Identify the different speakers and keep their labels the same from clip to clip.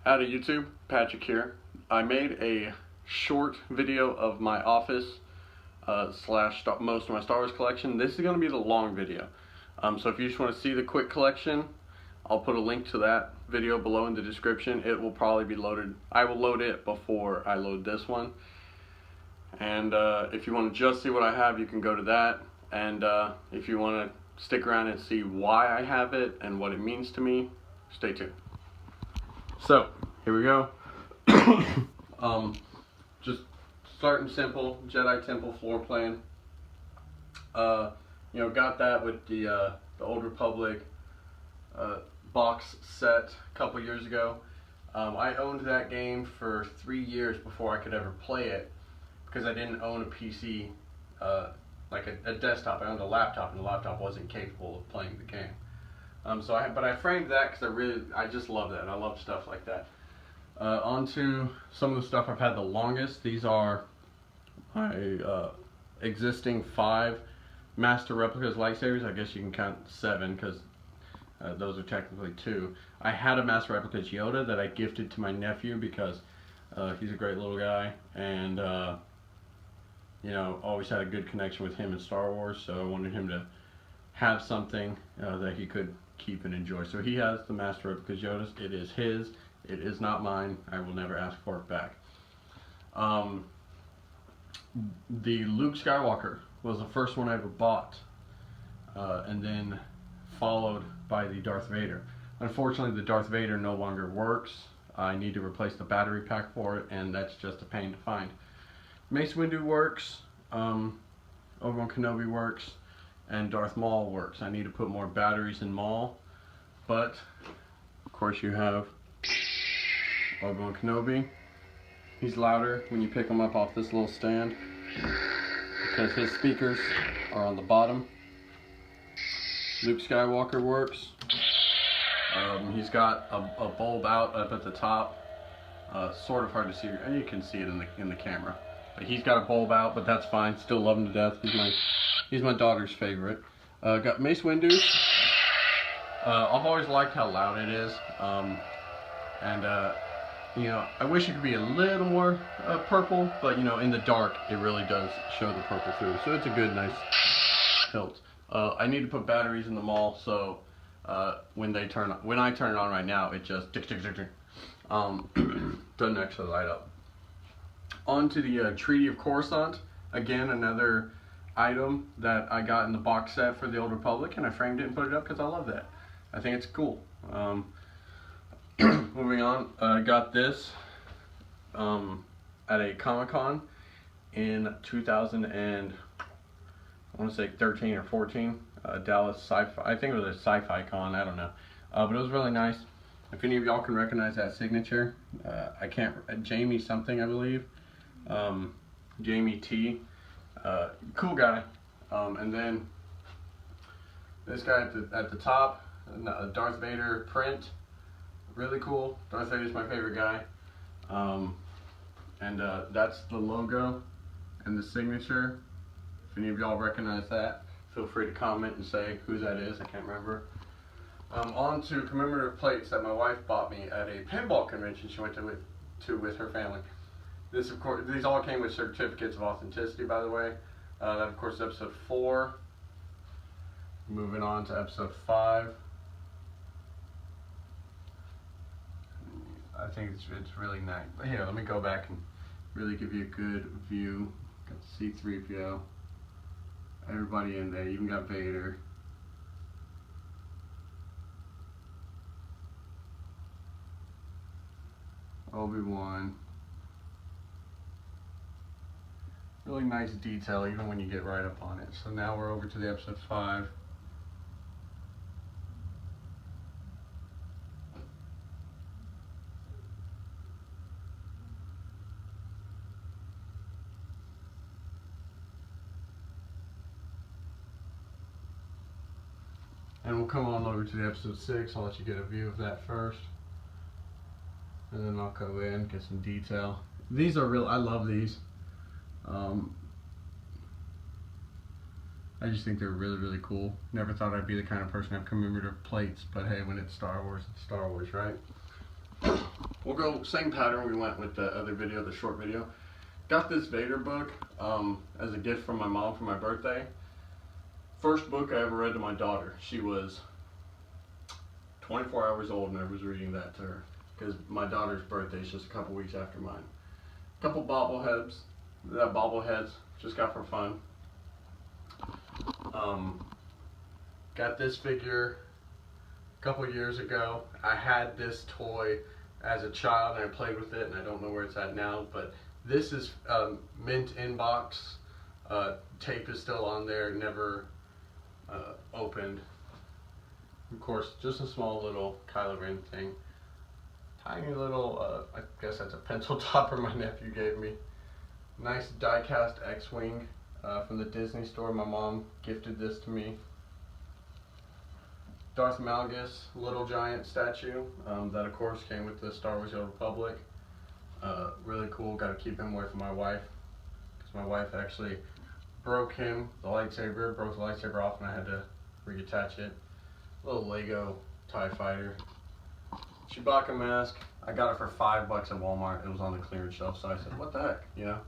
Speaker 1: Out of YouTube, Patrick here. I made a short video of my office slash most of my Star Wars collection. This is going to be the long video. So if you just want to see the quick collection, I'll put a link to that video below in the description. It will probably be loaded. I will load it before I load this one. And if you want to just see what I have, you can go to that. And if you want to stick around and see why I have it and what it means to me, stay tuned. So, here we go. Just starting simple, Jedi Temple floor plan. Got that with the Old Republic box set a couple years ago. I owned that game for 3 years before I could ever play it because I didn't own a PC, like a desktop. I owned a laptop, and the laptop wasn't capable of playing the game. But I framed that because I just love that. I love stuff like that. On to some of the stuff I've had the longest. These are my existing 5 Master Replicas lightsabers. I guess you can count 7 because those are technically 2. I had a Master Replicas Yoda that I gifted to my nephew because he's a great little guy, and always had a good connection with him in Star Wars, so I wanted him to have something that he could keep and enjoy. So he has the Master Replicas Yodas. It is his. It is not mine. I will never ask for it back. The Luke Skywalker was the first one I ever bought, and then followed by the Darth Vader. Unfortunately, the Darth Vader no longer works. I need to replace the battery pack for it, and that's just a pain to find. Mace Windu works, Obi-Wan Kenobi works, and Darth Maul works. I need to put more batteries in Maul, but of course you have Obi-Wan Kenobi. He's louder when you pick him up off this little stand because his speakers are on the bottom. Luke Skywalker works. He's got a bulb out up at the top. Sort of hard to see, and you can see it in the camera. But he's got a bulb out, but that's fine. Still love him to death. He's my daughter's favorite. Got Mace Windu. I've always liked how loud it is. I wish it could be a little more purple, but in the dark it really does show the purple through. So it's a good, nice tilt. I need to put batteries in the Maul, so when I turn it on right now, it just tick tick tick tick. Doesn't actually light up. On to the Treaty of Coruscant. Again, another item that I got in the box set for the Old Republic, and I framed it and put it up because I love that. I think it's cool. Moving on, I got this at a Comic-Con in 2013 or 14. Dallas Sci-Fi. I think it was a Sci-Fi Con. I don't know, but it was really nice. If any of y'all can recognize that signature, I can't. Jamie something, I believe. Jamie T. Cool guy. And then this guy at the top, Darth Vader print. Really cool. Darth Vader's my favorite guy. That's the logo and the signature. If any of y'all recognize that, feel free to comment and say who that is. I can't remember. On to commemorative plates that my wife bought me at a pinball convention she went to with her family. This, of course, these all came with certificates of authenticity, by the way. That, of course, is episode 4. Moving on to episode 5. I think it's really nice. Here, let me go back and really give you a good view. Got the C-3PO. Everybody in there. Even got Vader. Obi-Wan. Really nice detail even when you get right up on it. So now we're over to the episode 5. And we'll come on over to the episode 6. I'll let you get a view of that first. And then I'll go in, get some detail. These are real, I love these. I just think they're really, really cool. Never thought I'd be the kind of person to have commemorative plates, but hey, when it's Star Wars, right? we'll go same pattern we went with the other video, the short video. Got this Vader book as a gift from my mom for my birthday. First book I ever read to my daughter. She was 24 hours old and I was reading that to her because my daughter's birthday is just a couple weeks after mine. Couple bobbleheads just got for fun. Got this figure a couple years ago. I had this toy as a child and I played with it and I don't know where it's at now, but this is mint inbox. Tape is still on there, never opened. Of course, just a small little Kylo Ren thing. Tiny little, I guess that's a pencil topper my nephew gave me. Nice die-cast X-Wing from the Disney store. My mom gifted this to me. Darth Malgus, Little Giant statue. That of course came with the Star Wars The Old Republic. Really cool, got to keep him away from my wife. Because my wife actually broke the lightsaber off and I had to reattach it. Little Lego TIE Fighter. Chewbacca mask. I got it for $5 at Walmart. It was on the clearance shelf, so I said, what the heck, you know?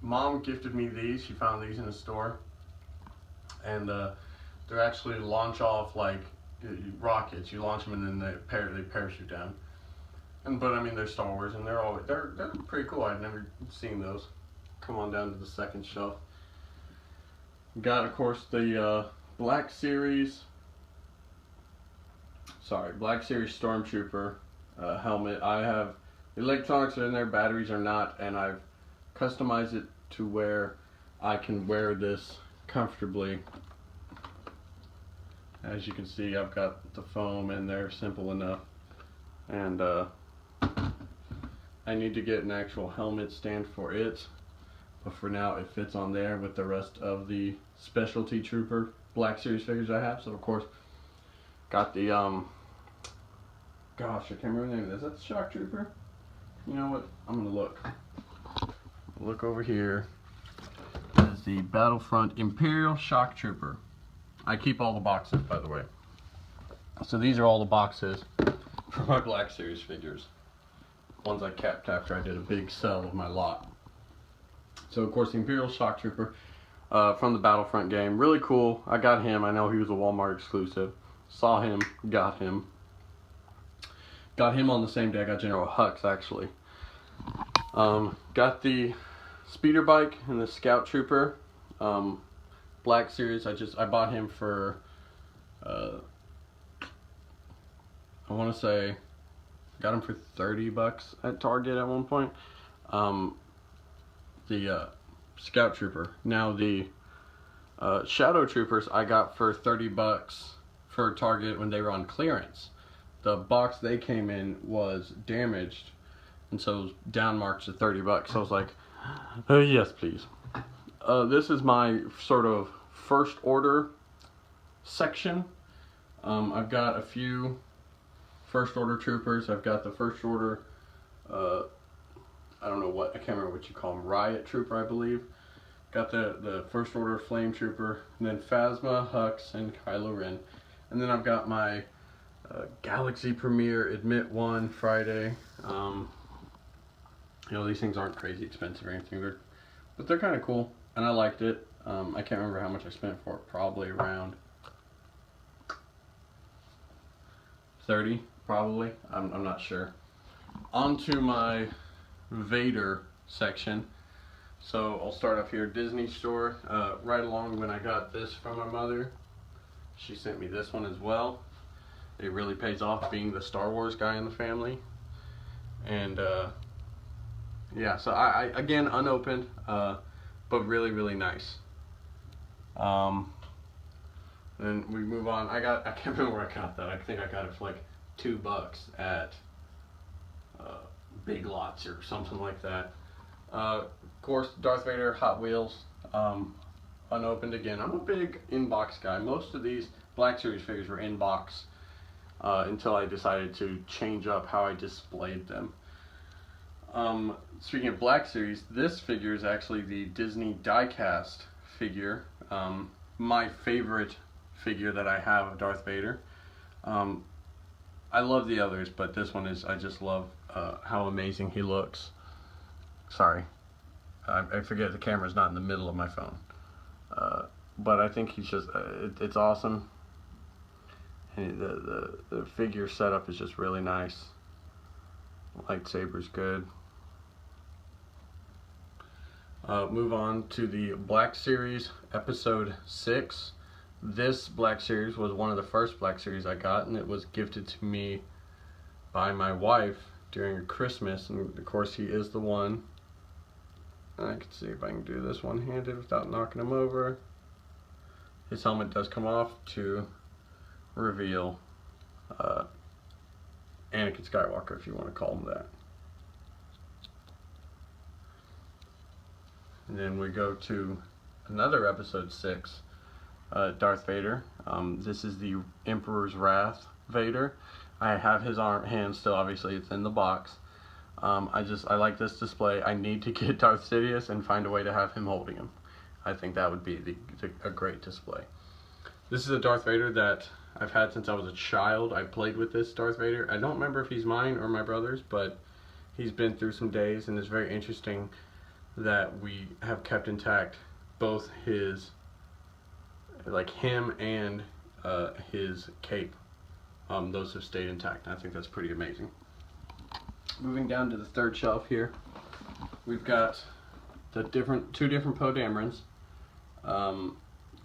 Speaker 1: Mom gifted me these. She found these in a store. And they're actually launch off like rockets. You launch them and then they parachute down. But I mean, they're Star Wars and they're pretty cool. I've never seen those. Come on down to the second shelf. Got, of course, the Black Series Stormtrooper helmet. I have electronics are in there, batteries are not, and I've customized it to where I can wear this comfortably. As you can see, I've got the foam in there, simple enough. And I need to get an actual helmet stand for it. But for now, it fits on there with the rest of the Specialty Trooper Black Series figures I have. So, of course, got the, gosh, I can't remember the name of this. Is that the Shock Trooper? You know what? I'm going to look. Look over here. This is the Battlefront Imperial Shock Trooper. I keep all the boxes, by the way. So these are all the boxes for my Black Series figures. Ones I kept after I did a big sell of my lot. So of course the Imperial Shock Trooper from the Battlefront game. Really cool. I got him. I know he was a Walmart exclusive. Saw him, got him. Got him on the same day I got General Hux actually. Got the speeder bike and the Scout Trooper. Black Series. I bought him for I want to say got him for $30 at Target at one point. The Scout Trooper. Now the Shadow Troopers I got for $30 for Target when they were on clearance. The box they came in was damaged, and so it was down marked to $30. So I was like, yes, please. This is my sort of first order section. I've got a few first order troopers. I've got the first order, I don't know what, I can't remember what you call them, Riot Trooper, I believe. Got the first order Flame Trooper, and then Phasma, Hux, and Kylo Ren. And then I've got my Galaxy Premiere Admit 1 Friday. You know, these things aren't crazy expensive or anything, but they're kind of cool, and I liked it. I can't remember how much I spent for it, probably around 30, probably. I'm not sure. On to my Vader section. So I'll start off here. Disney store. Right along when I got this from my mother, she sent me this one as well. It really pays off being the Star Wars guy in the family. And yeah, so I again unopened, but really nice. Then we move on. I can't remember where I got that. I think I got it for like $2 at Big Lots or something like that. Of course, Darth Vader Hot Wheels, unopened again. I'm a big inbox guy. Most of these Black Series figures were inbox until I decided to change up how I displayed them. Speaking of Black Series, this figure is actually the Disney die-cast figure. My favorite figure that I have of Darth Vader. I love the others, but this one is, I just love how amazing he looks. Sorry, I forget the camera's not in the middle of my phone. But I think he's just, it's awesome. And the figure setup is just really nice. Lightsaber's good. Move on to the Black Series Episode 6. This Black Series was one of the first Black Series I got, and it was gifted to me by my wife during Christmas, and of course he is the one. I can see if I can do this one-handed without knocking him over. His helmet does come off to reveal Anakin Skywalker, if you want to call him that. And then we go to another Episode 6, Darth Vader. This is the Emperor's Wrath Vader. I have his hand still, obviously it's in the box. I like this display. I need to get Darth Sidious and find a way to have him holding him. I think that would be a great display. This is a Darth Vader that I've had since I was a child. I played with this Darth Vader. I don't remember if he's mine or my brother's, but he's been through some days, and it's very interesting that we have kept intact both his, like him and his cape. Those have stayed intact. I think that's pretty amazing. Moving down to the third shelf here, we've got the two different Poe Damerons. Of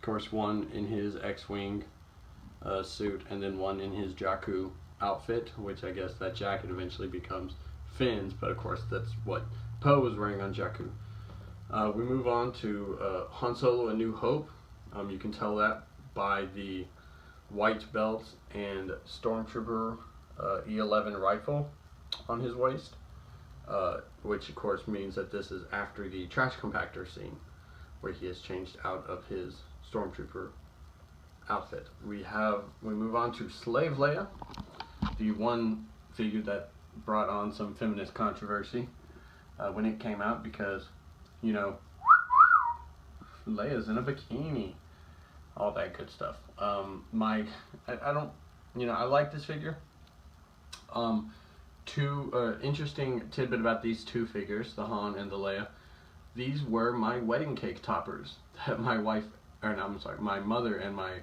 Speaker 1: course, one in his X-Wing suit, and then one in his Jakku outfit, which I guess that jacket eventually becomes Finn's, but of course that's what Poe was wearing on Jakku. We move on to Han Solo: A New Hope. You can tell that by the white belt and Stormtrooper E11 rifle on his waist, which of course means that this is after the trash compactor scene where he has changed out of his Stormtrooper outfit. We move on to Slave Leia, the one figure that brought on some feminist controversy when it came out, because, you know, Leia's in a bikini, all that good stuff. I like this figure. Interesting tidbit about these two figures, the Han and the Leia. These were my wedding cake toppers that my mother and my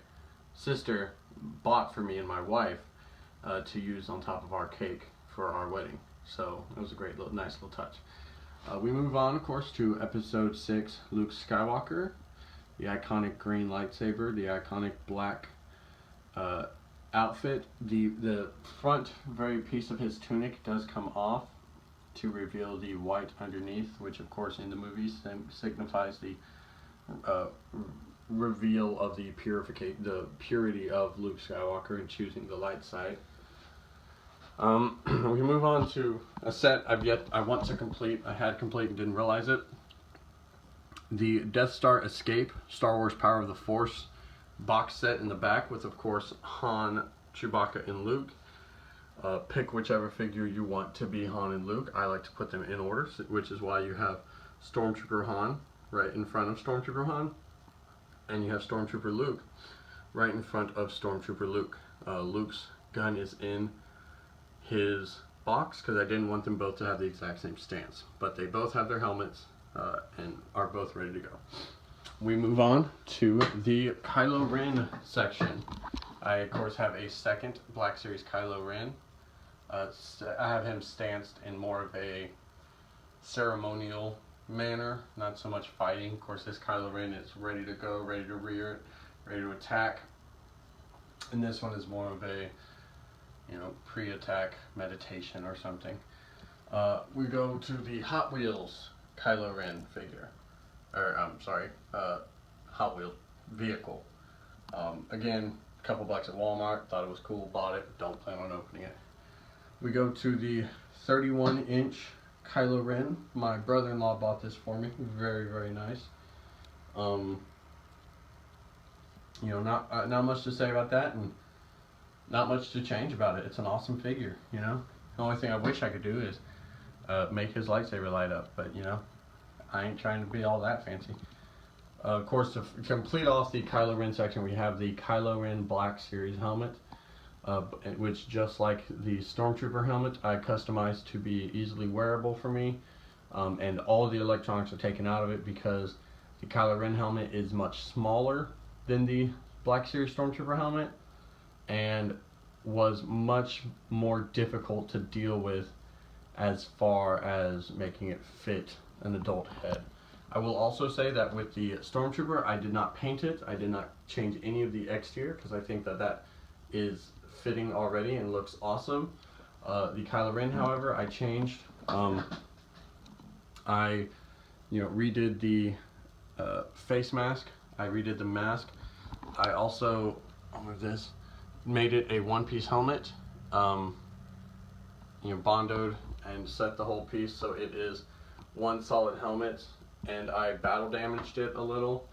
Speaker 1: sister bought for me and my wife to use on top of our cake for our wedding. So it was a nice little touch. We move on, of course, to Episode 6, Luke Skywalker. The iconic green lightsaber, the iconic black outfit. The front very piece of his tunic does come off to reveal the white underneath, which of course in the movies signifies the reveal of the purity of Luke Skywalker and choosing the light side. We move on to a set I want to complete. I had complete and didn't realize it. The Death Star Escape, Star Wars Power of the Force box set in the back with, of course, Han, Chewbacca, and Luke. Pick whichever figure you want to be Han and Luke. I like to put them in order, which is why you have Stormtrooper Han right in front of Stormtrooper Han, and you have Stormtrooper Luke right in front of Stormtrooper Luke. Luke's gun is in his box because I didn't want them both to have the exact same stance, but they both have their helmets and are both ready to go. We move on to the Kylo Ren section. I of course have a second Black Series Kylo Ren. I have him stanced in more of a ceremonial manner, not so much fighting. Of course, this Kylo Ren is ready to go, ready to rear, ready to attack. And this one is more of a, pre-attack meditation or something. We go to the Hot Wheels Kylo Ren figure. Hot Wheels vehicle. Again, a couple bucks at Walmart, thought it was cool, bought it, don't plan on opening it. We go to the 31-inch Kylo Ren. My brother-in-law bought this for me. Very, very nice. Not much to say about that, and not much to change about it. It's an awesome figure, The only thing I wish I could do is make his lightsaber light up, but, I ain't trying to be all that fancy. Of course, to complete off the Kylo Ren section, we have the Kylo Ren Black Series helmet. which, just like the Stormtrooper helmet, I customized to be easily wearable for me. And all of the electronics are taken out of it because the Kylo Ren helmet is much smaller than the Black Series Stormtrooper helmet and was much more difficult to deal with as far as making it fit an adult head. I will also say that with the Stormtrooper, I did not paint it. I did not change any of the exterior because I think that that is fitting already and looks awesome. The Kylo Ren, however, I changed. I redid the face mask. I redid the mask. I also, this, made it a one-piece helmet. Bondoed and set the whole piece so it is one solid helmet. And I battle damaged it a little.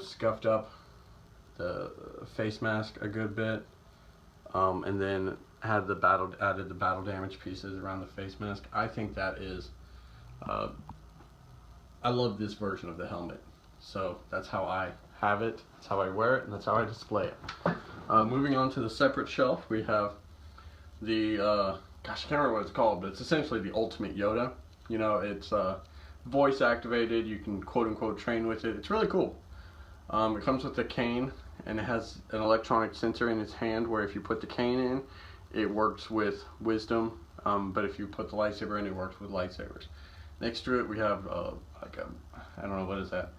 Speaker 1: Scuffed up the face mask a good bit, and then added the battle damage pieces around the face mask. I think that is, I love this version of the helmet, so that's how I have it, that's how I wear it, and that's how I display it. Moving on to the separate shelf, we have the, gosh, I can't remember what it's called, but it's essentially the Ultimate Yoda. It's voice activated, you can quote unquote train with it. It's really cool. It comes with a cane, and it has an electronic sensor in its hand where if you put the cane in, it works with wisdom, but if you put the lightsaber in, it works with lightsabers. Next to it, we have I don't know, what is that?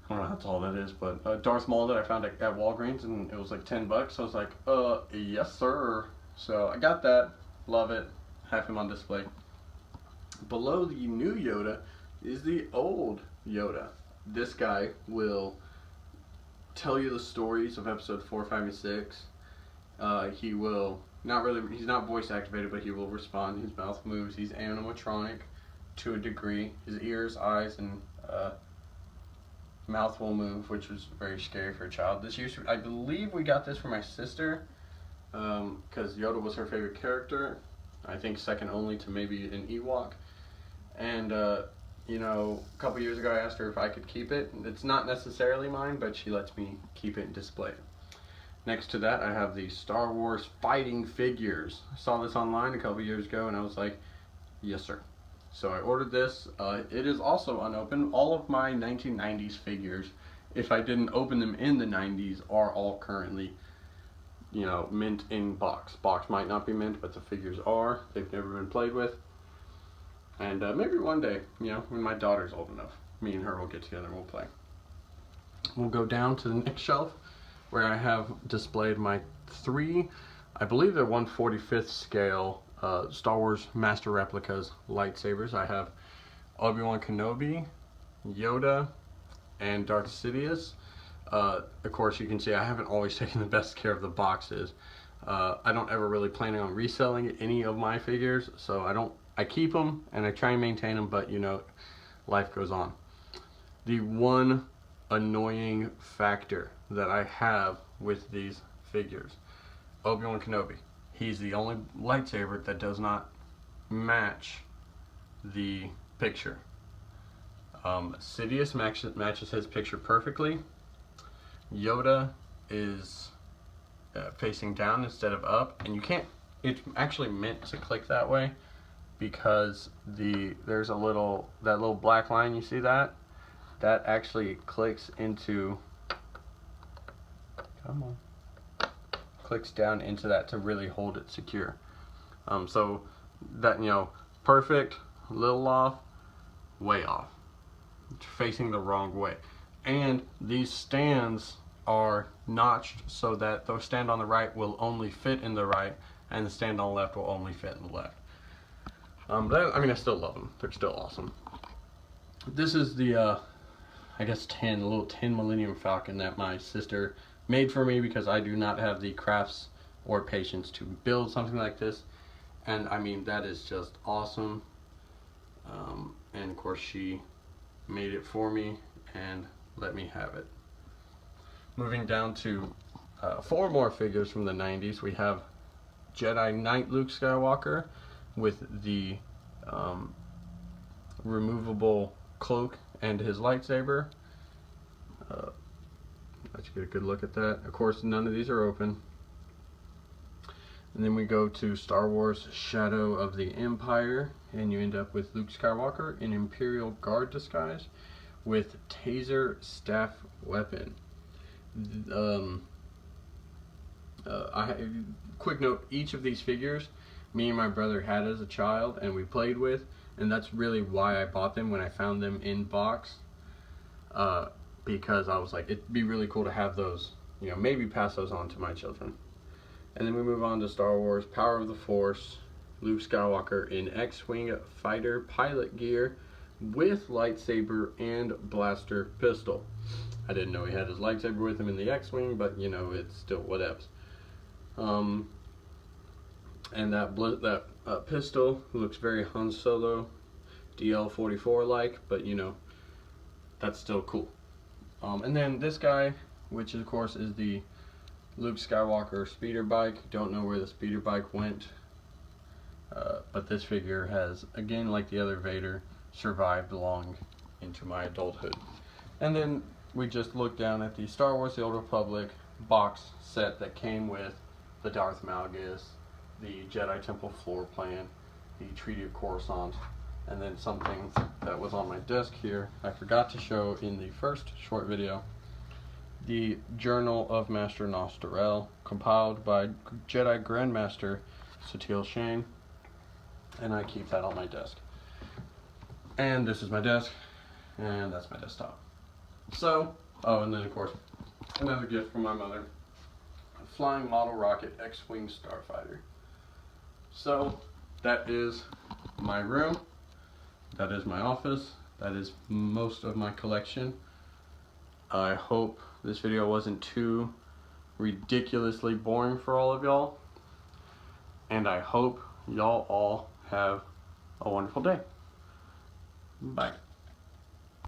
Speaker 1: I don't know how tall that is, but Darth Maul that I found at Walgreens, and it was like $10. So I was like, yes sir. So I got that, love it, have him on display. Below the new Yoda is the old Yoda. This guy will tell you the stories of episode 4, 5, and 6. He will he's not voice activated, but he will respond. His mouth moves. He's animatronic to a degree. His ears, eyes, and mouth will move, which was very scary for a child. I believe we got this for my sister, because Yoda was her favorite character. I think second only to maybe an Ewok. And a couple years ago I asked her if I could keep it. It's not necessarily mine, but she lets me keep it and display it. Next to that, I have the Star Wars fighting figures. I saw this online a couple years ago, and I was like, yes sir. So I ordered this. It is also unopened. All of my 1990s figures, if I didn't open them in the 90s, are all currently, mint in box. Box might not be mint, but the figures are. They've never been played with. And maybe one day, when my daughter's old enough, me and her will get together and we'll play. We'll go down to the next shelf where I have displayed my 3, I believe they're 1/45th scale Star Wars Master Replicas lightsabers. I have Obi-Wan Kenobi, Yoda, and Darth Sidious. Of course, you can see I haven't always taken the best care of the boxes. I don't ever really plan on reselling any of my figures, so I keep them and I try and maintain them, but life goes on. The one annoying factor that I have with these figures, Obi-Wan Kenobi, he's the only lightsaber that does not match the picture. Sidious matches his picture perfectly. Yoda is facing down instead of up, and it's actually meant to click that way because there's that little black line, you see that actually clicks down into that to really hold it secure. So that, perfect, a little off, way off, it's facing the wrong way. And these stands are notched so that the stand on the right will only fit in the right, and the stand on the left will only fit in the left. But I still love them. They're still awesome. This is the, little tin Millennium Falcon that my sister made for me because I do not have the crafts or patience to build something like this. And that is just awesome. And of course she made it for me and let me have it. Moving down to 4 more figures from the 90s. We have Jedi Knight Luke Skywalker with the removable cloak and his lightsaber. Let's get a good look at that. Of course, none of these are open. And then we go to Star Wars Shadow of the Empire, and you end up with Luke Skywalker in Imperial Guard disguise with taser staff weapon. Quick note, each of these figures me and my brother had as a child and we played with, and that's really why I bought them when I found them in box, because I was like, it'd be really cool to have those, you know, maybe pass those on to my children. And then we move on to Star Wars Power of the Force, Luke Skywalker in X-Wing fighter pilot gear with lightsaber and blaster pistol. I didn't know he had his lightsaber with him in the X-Wing, but you know, it's still whatevs. And that pistol looks very Han Solo DL-44 like, but you know, that's still cool. And then this guy, which of course is the Luke Skywalker speeder bike. Don't know where the speeder bike went, but this figure has, again like the other Vader, survived long into my adulthood. And then we just look down at the Star Wars The Old Republic box set that came with the Darth Malgus, the Jedi Temple floor plan, the Treaty of Coruscant, and then something that was on my desk here I forgot to show in the first short video, the Journal of Master Nostarel, compiled by Jedi Grandmaster Satele Shan, and I keep that on my desk. And this is my desk, and that's my desktop. So, oh, and then of course, another gift from my mother, a flying model rocket X-Wing starfighter. So, that is my room, that is my office, that is most of my collection. I hope this video wasn't too ridiculously boring for all of y'all, and I hope y'all all have a wonderful day. Bye.